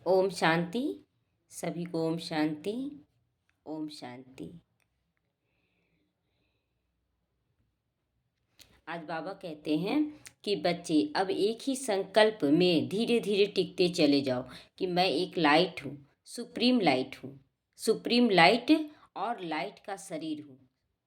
ओम शांति। सभी को ओम शांति। ओम शांति। आज बाबा कहते हैं कि बच्चे अब एक ही संकल्प में धीरे धीरे टिकते चले जाओ कि मैं एक लाइट हूँ, सुप्रीम लाइट हूँ, सुप्रीम लाइट और लाइट का शरीर हूँ।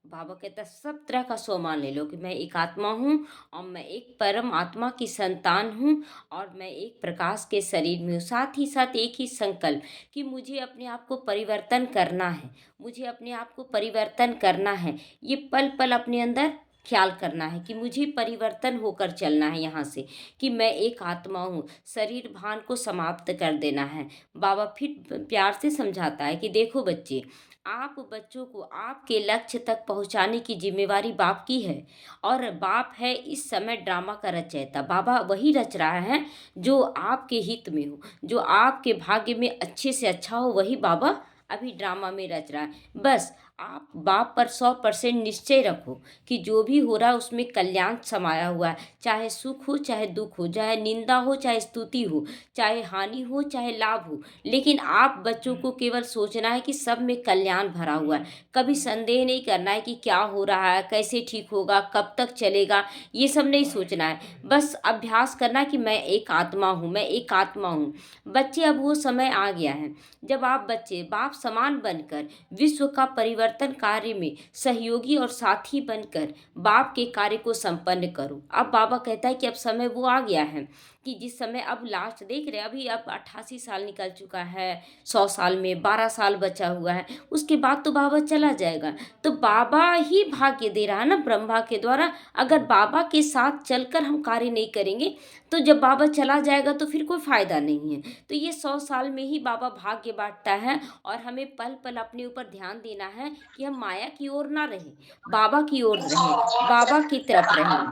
बाबा कहता है सब तरह का स्वमान ले लो कि मैं एक आत्मा हूँ और मैं एक परम आत्मा की संतान हूँ और मैं एक प्रकाश के शरीर में हूँ। साथ ही साथ एक ही संकल्प कि मुझे अपने आप को परिवर्तन करना है, मुझे अपने आप को परिवर्तन करना है। ये पल पल अपने अंदर ख्याल करना है कि मुझे परिवर्तन होकर चलना है यहाँ से, कि मैं एक आत्मा हूँ। शरीर भान को समाप्त कर देना है। बाबा फिर प्यार से समझाता है कि देखो बच्चे, आप बच्चों को आपके लक्ष्य तक पहुँचाने की जिम्मेवारी बाप की है और बाप है इस समय ड्रामा का रचयिता। बाबा वही रच रहा है जो आपके हित में हो, जो आपके भाग्य में अच्छे से अच्छा हो, वही बाबा अभी ड्रामा में रच रहा है। बस आप बाप पर 100% निश्चय रखो कि जो भी हो रहा है उसमें कल्याण समाया हुआ है। चाहे सुख हो चाहे दुख हो, चाहे निंदा हो चाहे स्तुति हो, चाहे हानि हो चाहे लाभ हो, लेकिन आप बच्चों को केवल सोचना है कि सब में कल्याण भरा हुआ है। कभी संदेह नहीं करना है कि क्या हो रहा है, कैसे ठीक होगा, कब तक चलेगा, ये सब नहीं सोचना है। बस अभ्यास करना कि मैं एक आत्मा हूँ, मैं एक आत्मा हूँ। बच्चे अब वो समय आ गया है जब आप बच्चे बाप समान बनकर विश्व का परिवर्तन कार्य में सहयोगी और साथी बनकर बाप के कार्य को संपन्न करो। अब बाबा कहता है कि अब समय वो आ गया है कि जिस समय अब लास्ट देख रहे हैं, अभी अब 88 साल निकल चुका है, 100 साल में 12 साल बचा हुआ है, उसके बाद तो बाबा चला जाएगा। तो बाबा ही भाग्य दे रहा है ना ब्रह्मा के द्वारा। अगर बाबा के साथ चलकर हम कार्य नहीं करेंगे तो जब बाबा चला जाएगा तो फिर कोई फायदा नहीं है। तो ये 100 साल में ही बाबा भाग्य बांटता है और हमें पल पल अपने ऊपर ध्यान देना है कि हम माया की ओर ना रहें, बाबा की ओर रहें, बाबा की तरफ रहें।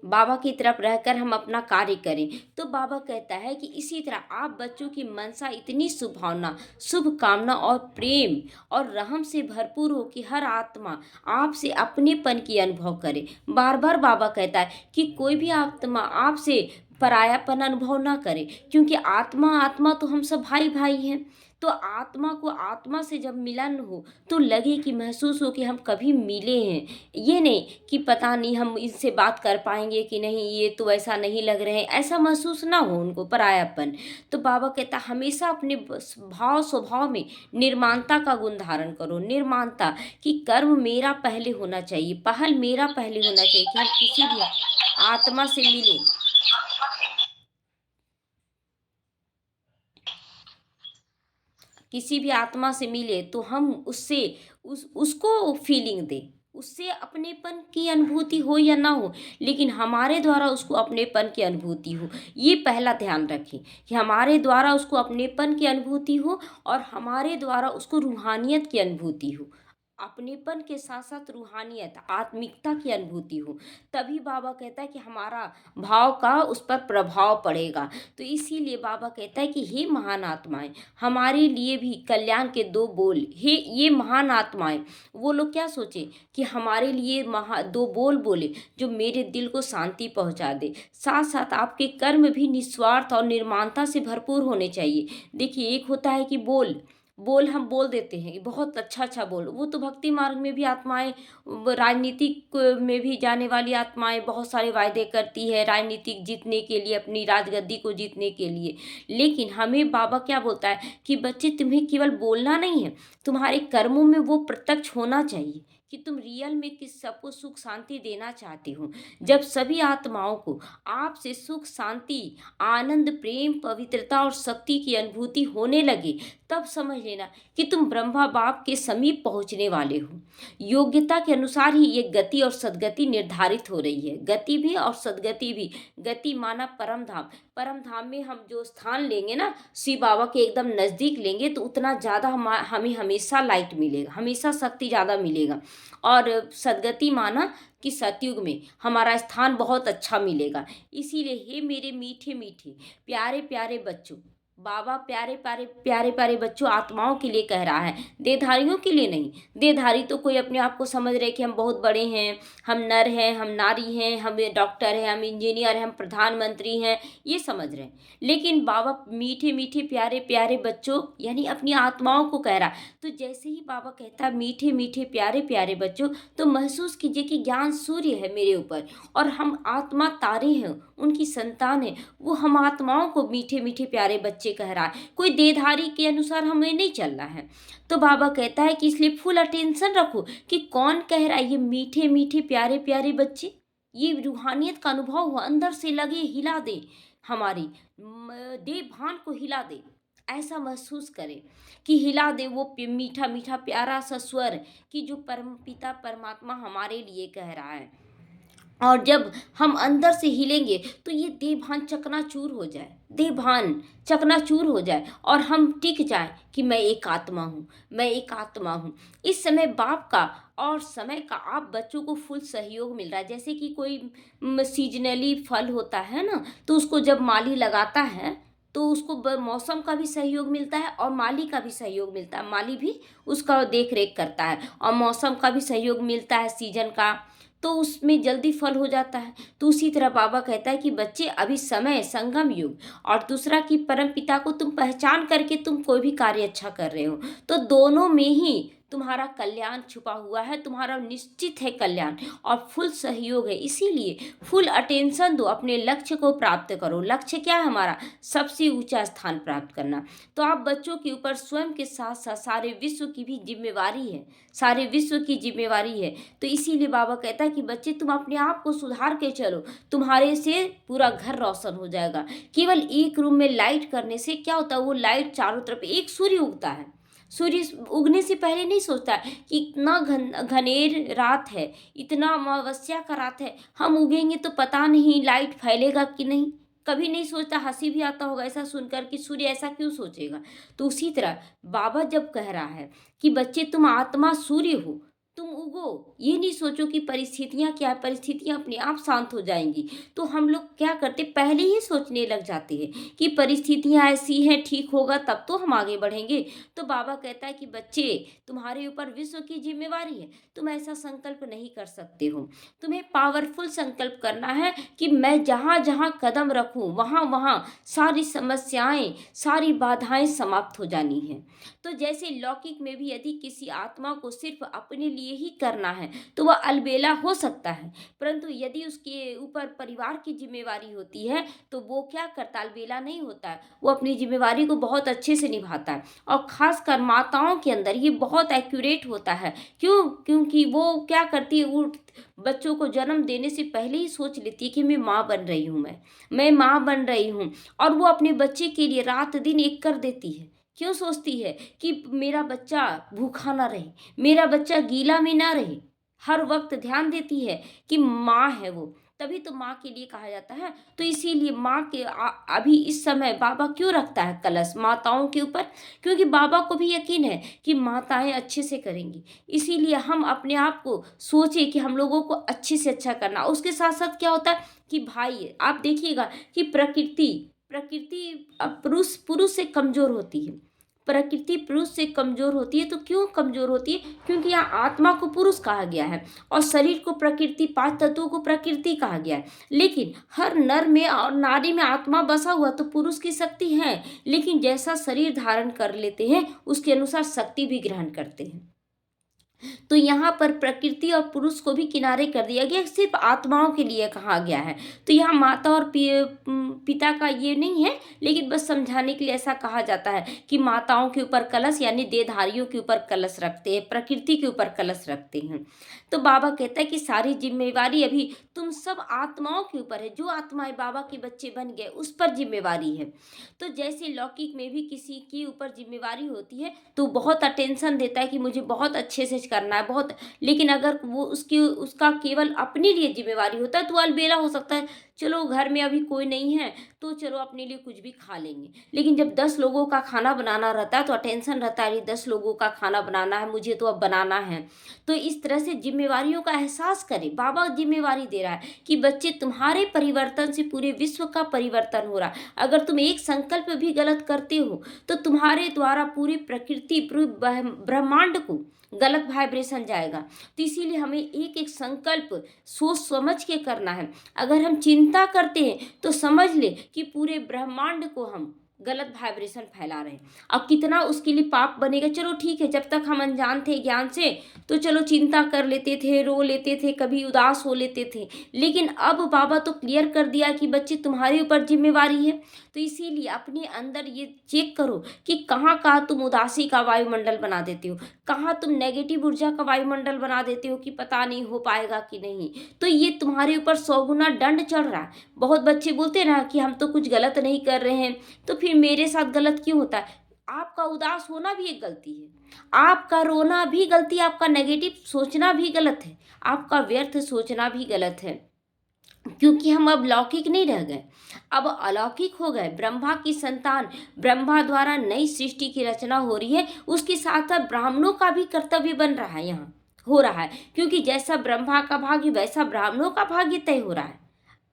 बाबा की तरफ रहकर हम अपना कार्य करें। तो बाबा कहता है कि इसी तरह आप बच्चों की मनसा इतनी शुभभावना, शुभ कामना और प्रेम और रहम से भरपूर हो कि हर आत्मा आपसे अपनेपन की अनुभव करे। बार बार बाबा कहता है कि कोई भी आत्मा आपसे परायापन अनुभव ना करे, क्योंकि आत्मा आत्मा तो हम सब भाई भाई हैं। तो आत्मा को आत्मा से जब मिलन हो तो लगे कि महसूस हो कि हम कभी मिले हैं। ये नहीं कि पता नहीं हम इनसे बात कर पाएंगे कि नहीं, ये तो ऐसा नहीं लग रहे हैं, ऐसा महसूस ना हो उनको परायापन। तो बाबा कहता हमेशा अपने भाव स्वभाव में निर्माणता का गुण धारण करो। निर्माणता कि कर्म मेरा पहले होना चाहिए, पहल मेरा पहले होना चाहिए कि हम किसी भी आत्मा से मिले, किसी भी आत्मा से मिले तो हम उससे उसको फीलिंग दें, उससे अपनेपन की अनुभूति हो या ना हो, लेकिन हमारे द्वारा उसको अपनेपन की अनुभूति हो। ये पहला ध्यान रखें कि हमारे द्वारा उसको अपनेपन की अनुभूति हो और हमारे द्वारा उसको रूहानियत की अनुभूति हो। अपनेपन के साथ साथ रूहानियत आत्मिकता की अनुभूति हो, तभी बाबा कहता है कि हमारा भाव का उस पर प्रभाव पड़ेगा। तो इसीलिए बाबा कहता है कि हे महान आत्माएं, हमारे लिए भी कल्याण के दो बोल। हे ये महान आत्माएं, वो लोग क्या सोचे कि हमारे लिए दो बोल बोले जो मेरे दिल को शांति पहुंचा दे। साथ साथ आपके कर्म भी निस्वार्थ और निर्माणता से भरपूर होने चाहिए। देखिए, एक होता है कि बोल बोल हम बोल देते हैं बहुत अच्छा अच्छा बोल, वो तो भक्ति मार्ग में भी आत्माएं, राजनीतिक में भी जाने वाली आत्माएं बहुत सारे वायदे करती है राजनीतिक जीतने के लिए, अपनी राजगद्दी को जीतने के लिए। लेकिन हमें बाबा क्या बोलता है कि बच्चे तुम्हें केवल बोलना नहीं है, तुम्हारे कर्मों में वो प्रत्यक्ष होना चाहिए कि तुम रियल में किस सबको सुख शांति देना चाहते हो। जब सभी आत्माओं को आपसे सुख शांति आनंद प्रेम पवित्रता और शक्ति की अनुभूति होने लगे, तब समझ लेना कि तुम ब्रह्मा बाप के समीप पहुंचने वाले हो। योग्यता के अनुसार ही ये गति और सदगति निर्धारित हो रही है, गति भी और सदगति भी। गति माना परम धाम, परम धाम में हम जो स्थान लेंगे ना, शिव बाबा के एकदम नज़दीक लेंगे तो उतना ज़्यादा हमें हमेशा लाइट मिलेगा, हमेशा शक्ति ज़्यादा मिलेगा। और सदगति माना कि सतयुग में हमारा स्थान बहुत अच्छा मिलेगा। इसीलिए हे मेरे मीठे मीठे प्यारे प्यारे बच्चों, बाबा प्यारे प्यारे बच्चों आत्माओं के लिए कह रहा है, देहधारियों के लिए नहीं। देहधारी तो कोई अपने आप को समझ रहे कि हम बहुत बड़े हैं, हम नर हैं, हम नारी हैं, हम डॉक्टर हैं, हम इंजीनियर हैं, हम प्रधानमंत्री हैं, ये समझ रहे हैं। लेकिन बाबा मीठे मीठे प्यारे प्यारे बच्चों यानी अपनी आत्माओं को कह रहा है। तो जैसे ही बाबा कहता है मीठे मीठे प्यारे प्यारे बच्चों, तो महसूस कीजिए कि ज्ञान सूर्य है मेरे ऊपर और हम आत्मा तारे हैं, उनकी संतान है। वो हम आत्माओं को मीठे मीठे प्यारे बच्चे कह रहा है, कोई देहधारी के अनुसार हमें नहीं चलना है। तो बाबा कहता है कि इसलिए फुल अटेंशन रखो कि कौन कह रहा है ये मीठे मीठे प्यारे प्यारे बच्चे। ये रूहानियत का अनुभव हो, अंदर से लगे, हिला दे, हमारी देह भान को हिला दे, ऐसा महसूस करें कि हिला दे वो मीठा मीठा प्यारा सा स्वर कि जो परम पिता परमात्मा हमारे लिए कह रहा है। और जब हम अंदर से हिलेंगे तो ये देहभान चकनाचूर हो जाए, देहभान चकनाचूर हो जाए और हम टिक जाएं कि मैं एक आत्मा हूँ, मैं एक आत्मा हूँ। इस समय बाप का और समय का आप बच्चों को फुल सहयोग मिल रहा है। जैसे कि कोई सीजनली फल होता है ना, तो उसको जब माली लगाता है तो उसको मौसम का भी सहयोग मिलता है और माली का भी सहयोग मिलता है। माली भी उसका देख रेख करता है और मौसम का भी सहयोग मिलता है, सीजन का, तो उसमें जल्दी फल हो जाता है। तो उसी तरह बाबा कहता है कि बच्चे अभी समय संगम युग, और दूसरा कि परम पिता को तुम पहचान करके तुम कोई भी कार्य अच्छा कर रहे हो तो दोनों में ही तुम्हारा कल्याण छुपा हुआ है, तुम्हारा निश्चित है कल्याण और फुल सहयोग है। इसीलिए फुल अटेंशन दो, अपने लक्ष्य को प्राप्त करो। लक्ष्य क्या है हमारा? सबसे ऊंचा स्थान प्राप्त करना। तो आप बच्चों के ऊपर स्वयं के साथ साथ सारे विश्व की भी जिम्मेवारी है, सारे विश्व की जिम्मेवारी है। तो इसीलिए बाबा कहता है कि बच्चे तुम अपने आप को सुधार के चलो, तुम्हारे से पूरा घर रोशन हो जाएगा। केवल एक रूम में लाइट करने से क्या होता है, वो लाइट चारों तरफ, एक सूर्य उगता है, सूर्य उगने से पहले नहीं सोचता है कि इतना घनेर रात है, इतना अमावस्या का रात है, हम उगेंगे तो पता नहीं लाइट फैलेगा कि नहीं। कभी नहीं सोचता, हंसी भी आता होगा ऐसा सुनकर कि सूर्य ऐसा क्यों सोचेगा। तो उसी तरह बाबा जब कह रहा है कि बच्चे तुम आत्मा सूर्य हो, तुम उगो, ये नहीं सोचो कि परिस्थितियां क्या है, परिस्थितियां अपने आप शांत हो जाएंगी। तो हम लोग क्या करते, पहले ही सोचने लग जाते हैं कि परिस्थितियां ऐसी हैं, ठीक होगा तब तो हम आगे बढ़ेंगे। तो बाबा कहता है कि बच्चे तुम्हारे ऊपर विश्व की जिम्मेवारी है, तुम ऐसा संकल्प नहीं कर सकते हो। तुम्हें पावरफुल संकल्प करना है कि मैं जहाँ जहाँ कदम रखूँ वहाँ वहाँ सारी समस्याएं, सारी बाधाएं समाप्त हो जानी है। तो जैसे लौकिक में भी यदि किसी आत्मा को सिर्फ अपने लिए ही करना है तो वह अलबेला हो सकता है, परंतु यदि उसके ऊपर परिवार की जिम्मेवारी होती है तो वो क्या करता, अलबेला नहीं होता है, वो अपनी जिम्मेवारी को बहुत अच्छे से निभाता है। और खासकर माताओं के अंदर ये बहुत एक्यूरेट होता है। क्यों? क्योंकि वो क्या करती है, वो बच्चों को जन्म देने से पहले ही सोच लेती है कि मैं माँ बन रही हूँ, मैं माँ बन रही हूँ, और वो अपने बच्चे के लिए रात दिन एक कर देती है। क्यों सोचती है कि मेरा बच्चा भूखा ना रहे, मेरा बच्चा गीला में ना रहे, हर वक्त ध्यान देती है कि माँ है वो, तभी तो माँ के लिए कहा जाता है। तो इसीलिए माँ के अभी इस समय बाबा क्यों रखता है कलश माताओं के ऊपर, क्योंकि बाबा को भी यकीन है कि माताएं अच्छे से करेंगी। इसीलिए हम अपने आप को सोचे कि हम लोगों को अच्छे से अच्छा करना। उसके साथ साथ क्या होता है कि भाई आप देखिएगा कि प्रकृति प्रकृति पुरुष पुरुष से कमजोर होती है, प्रकृति पुरुष से कमजोर होती है। तो क्यों कमजोर होती है? क्योंकि यहाँ आत्मा को पुरुष कहा गया है और शरीर को प्रकृति, पांच तत्वों को प्रकृति कहा गया है। लेकिन हर नर में और नारी में आत्मा बसा हुआ तो पुरुष की शक्ति है, लेकिन जैसा शरीर धारण कर लेते हैं उसके अनुसार शक्ति भी ग्रहण करते हैं। तो यहाँ पर प्रकृति और पुरुष को भी किनारे कर दिया गया, सिर्फ आत्माओं के लिए कहा गया है। तो यहाँ माता और पिता का ये नहीं है, लेकिन बस समझाने के लिए ऐसा कहा जाता है कि माताओं के ऊपर कलश यानी देहधारियों के ऊपर कलश रखते हैं, प्रकृति के ऊपर कलश रखते हैं। तो बाबा कहता है कि सारी जिम्मेवारी अभी तुम सब आत्माओं के ऊपर है। जो आत्माएं बाबा के बच्चे बन गए उस पर जिम्मेवारी है। तो जैसे लौकिक में भी किसी के ऊपर जिम्मेवारी होती है तो बहुत अटेंशन देता है कि मुझे बहुत अच्छे से करना है बहुत, लेकिन अगर वो उसका केवल अपने लिए जिम्मेवारी होता है तो अलबेला हो सकता है, चलो घर में अभी कोई नहीं है तो चलो अपने लिए कुछ भी खा लेंगे। लेकिन जब 10 लोगों का खाना बनाना रहता है तो टेंशन रहता है, अरे 10 लोगों का खाना बनाना है, मुझे तो अब बनाना है। तो इस तरह से जिम्मेवारियों का एहसास करें। बाबा जिम्मेवारी दे रहा है कि बच्चे, तुम्हारे परिवर्तन से पूरे विश्व का परिवर्तन हो रहा है। अगर तुम एक संकल्प भी गलत करते हो तो तुम्हारे द्वारा पूरी प्रकृति, पूरे ब्रह्मांड को गलत वाइब्रेशन जाएगा। तो इसीलिए हमें एक एक संकल्प सोच समझ के करना है। अगर हम चिंता करते हैं तो समझ ले कि पूरे ब्रह्मांड को हम गलत वाइब्रेशन फैला रहे हैं। अब कितना उसके लिए पाप बनेगा। चलो ठीक है, जब तक हम अनजान थे ज्ञान से तो चलो चिंता कर लेते थे, रो लेते थे, कभी उदास हो लेते थे, लेकिन अब बाबा तो क्लियर कर दिया कि बच्चे तुम्हारे ऊपर जिम्मेवारी है। तो इसीलिए अपने अंदर ये चेक करो कि कहाँ कहाँ तुम उदासी का वायुमंडल बना देते हो, कहाँ तुम नेगेटिव ऊर्जा का वायुमंडल बना देते हो कि पता नहीं हो पाएगा कि नहीं। तो ये तुम्हारे ऊपर 100 गुना दंड चढ़ रहा है। बहुत बच्चे बोलते हैं ना कि हम तो कुछ गलत नहीं कर रहे हैं, तो फिर मेरे साथ गलत क्यों होता है। आपका उदास होना भी एक गलती है, आपका रोना भी गलती है, आपका नेगेटिव सोचना भी गलत है, आपका व्यर्थ सोचना भी गलत है। क्योंकि हम अब लौकिक नहीं रह गए, अब अलौकिक हो गए, ब्रह्मा की संतान। ब्रह्मा द्वारा नई सृष्टि की रचना हो रही है, उसके साथ साथ ब्राह्मणों का भी कर्तव्य बन रहा है, यहाँ हो रहा है। क्योंकि जैसा ब्रह्मा का भाग्य वैसा ब्राह्मणों का भाग्य तय हो रहा है,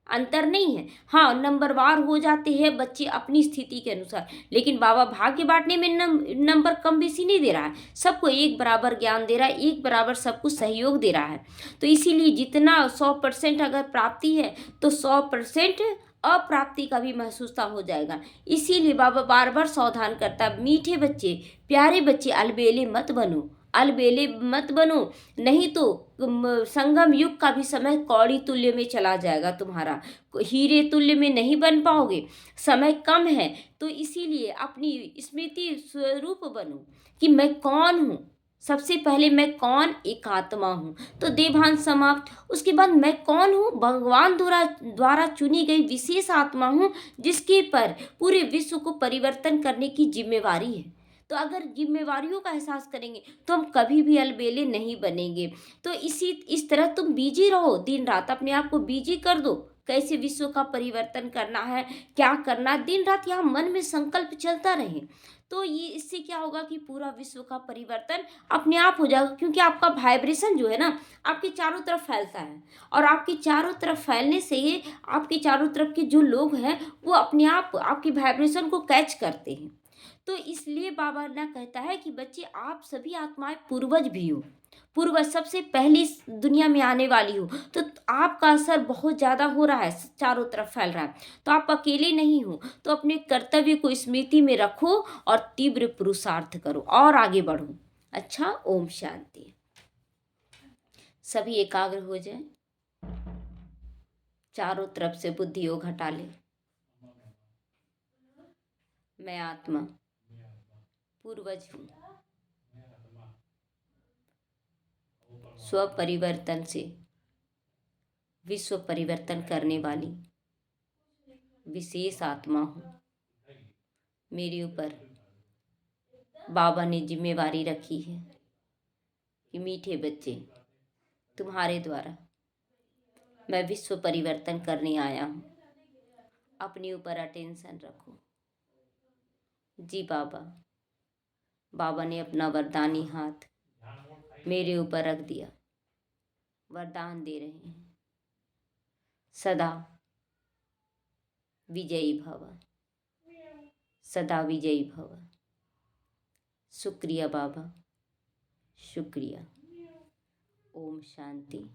अंतर नहीं है। हाँ, नंबरवार हो जाते हैं बच्चे अपनी स्थिति के अनुसार, लेकिन बाबा भाग्य बांटने में नंबर कम बेसी नहीं दे रहा है, सबको एक बराबर ज्ञान दे रहा है, एक बराबर सबको सहयोग दे रहा है। तो इसीलिए जितना 100% अगर प्राप्ति है तो 100% अप्राप्ति का भी महसूसता हो जाएगा। इसीलिए बाबा बार बार सावधान करता है, मीठे बच्चे, प्यारे बच्चे, अलबेले मत बनो, अलबेले मत बनो, नहीं तो संगम युग का भी समय कौड़ी तुल्य में चला जाएगा तुम्हारा, हीरे तुल्य में नहीं बन पाओगे, समय कम है। तो इसीलिए अपनी स्मृति स्वरूप बनो कि मैं कौन हूँ। सबसे पहले मैं कौन, एक आत्मा हूँ, तो देहांत समाप्त। उसके बाद मैं कौन हूँ, भगवान द्वारा चुनी गई विशेष आत्मा हूँ, जिसके पर पूरे विश्व को परिवर्तन करने की जिम्मेवारी है। तो अगर जिम्मेवारियों का एहसास करेंगे तो हम कभी भी अलबेले नहीं बनेंगे। तो इस तरह तुम बिजी रहो, दिन रात अपने आप को बिजी कर दो, कैसे विश्व का परिवर्तन करना है, क्या करना है, दिन रात यहाँ मन में संकल्प चलता रहे। तो ये इससे क्या होगा कि पूरा विश्व का परिवर्तन अपने आप हो जाएगा। क्योंकि आपका वाइब्रेशन जो है ना, आपके चारों तरफ फैलता है, और आपके चारों तरफ फैलने से ये आपके चारों तरफ के जो लोग हैं वो अपने आप आपकी वाइब्रेशन को कैच करते हैं। तो इसलिए बाबा ना कहता है कि बच्चे, आप सभी आत्माएं पूर्वज भी हो, पूर्वज सबसे पहली इस दुनिया में आने वाली हो। तो आपका असर बहुत ज़्यादा हो रहा है, चारों तरफ फैल रहा है, तो आप अकेले नहीं हो। तो अपने कर्तव्य को स्मृति में रखो और तीव्र पुरुषार्थ करो और आगे बढ़ो। अच्छा, ओम शांति। सभी एकाग्र हो जाए, चारों तरफ से बुद्धि योग हटा ले। मैं आत्मा पूर्वज हूँ, स्व परिवर्तन से विश्व परिवर्तन करने वाली विशेष आत्मा हूँ। मेरे ऊपर बाबा ने जिम्मेवारी रखी है कि मीठे बच्चे, तुम्हारे द्वारा मैं विश्व परिवर्तन करने आया हूँ, अपने ऊपर अटेंशन रखो। जी बाबा। बाबा ने अपना वरदानी हाथ मेरे ऊपर रख दिया, वरदान दे रहे हैं, सदा विजयी भव, सदा विजयी भव। शुक्रिया बाबा, शुक्रिया। ओम शांति।